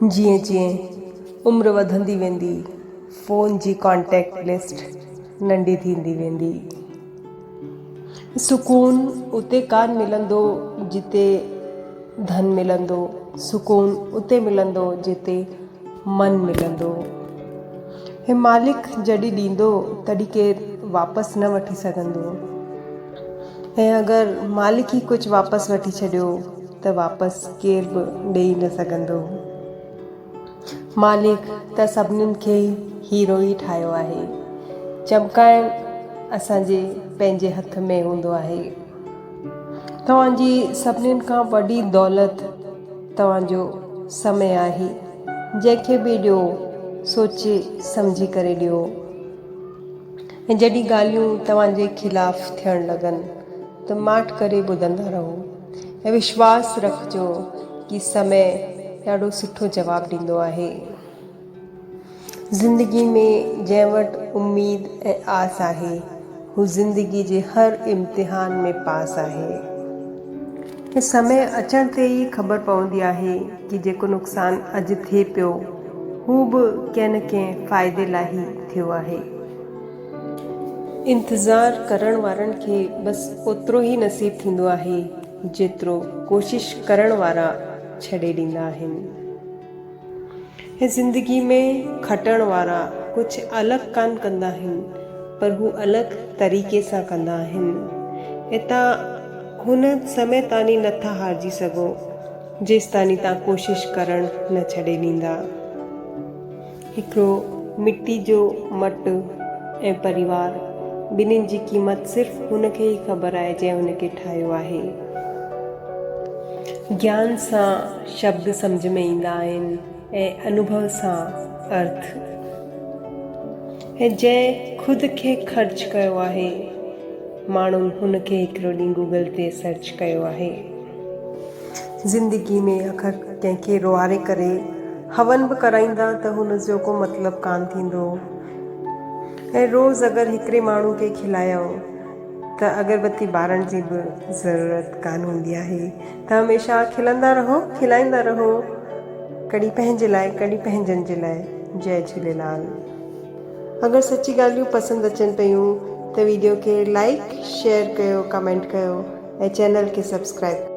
जीअं जीअं उमिरि वधंदी वेंदी फ़ोन जी कॉन्टेक्ट लिस्ट नंढी थींदी वेंदी। सुकून उते कान मिलंदो जिते धन मिलंदो, सुकून उते मिलंदो जिते मन मिलंदो। हे मालिक जॾहिं ॾींदो तॾहिं केरु वापसि न वठी सघंदो, ऐं अगरि मालिक ई कुझु वापसि वठी छॾियो त वापसि केरु बि ॾेई न सघंदो। मालिक त सभिनीनि खे हीरो ई ठाहियो आहे, चमकाइण असांजे पंहिंजे हथ में हूंदो आहे। तव्हांजी सभिनीनि खां वॾी दौलत तव्हांजो समय आहे, जंहिंखे बि ॾियो सोचे सम्झी करे ॾियो। ऐं जॾहिं ॻाल्हियूं तव्हांजे ख़िलाफ़ थियणु लॻनि त माठ करे ॿुधंदा रहो ऐं विश्वास रखिजो कि समय ॾाढो सुठो जवाबु ॾींदो आहे। ज़िंदगी में जंहिं वटि उमेद ऐं आस आहे हू ज़िंदगी जे हर इम्तिहान में पास आहे। समय अचण ते ई ख़बर पवंदी आहे कि जेको नुक़सानु अॼु थिए पियो हू बि कंहिं न कंहिं फ़ाइदे लाइ ई थियो आहे। इंतज़ारु करण वारनि खे बसि ओतिरो ई नसीबु थींदो आहे जेतिरो कोशिश करण वारा छॾे ॾींदा आहिनि। ऐं ज़िंदगी में खटण वारा कुझु अलॻि कान कंदा आहिनि, पर हू अलॻि तरीक़े सां कंदा आहिनि। ऐं तव्हां हुन समय ताईं नथा हारिजी सघो जेसि ताईं तव्हां कोशिशि करणु न छॾे ॾींदा। हिकिड़ो मिट्टी जो मटु ऐं परिवार ॿिन्हिनि जी क़ीमत सिर्फ़ु हुनखे ई ख़बर आहे जंहिं हुनखे ठाहियो आहे। ज्ञान सां शब्द सम्झ में ईंदा आहिनि ऐं अनुभव सां अर्थ। ऐं जंहिं ख़ुदि खे ख़र्च कयो आहे माण्हुनि हुनखे हिकिड़ो ॾींहुं गूगल ते सर्च कयो आहे। ज़िंदगी में अगरि कंहिंखे रोआरे करे हवन बि कराईंदा त हुनजो को मतिलबु कान थींदो। ऐं रोज़ु अगरि हिकिड़े माण्हू खे खिलायो त अगरबत्ती ॿारण जी बि ज़रूरत कान हूंदी आहे। त हमेशह खिलंदा रहो, खिलाईंदा रहो, कॾहिं पंहिंजे लाइ कॾहिं पंहिंजनि जे लाइ। जय झूलेलाल। अगरि सची ॻाल्हियूं पसंदि अचनि पियूं त वीडियो खे लाइक शेयर कयो, कमेंट कयो ऐं चैनल खे सब्सक्राइब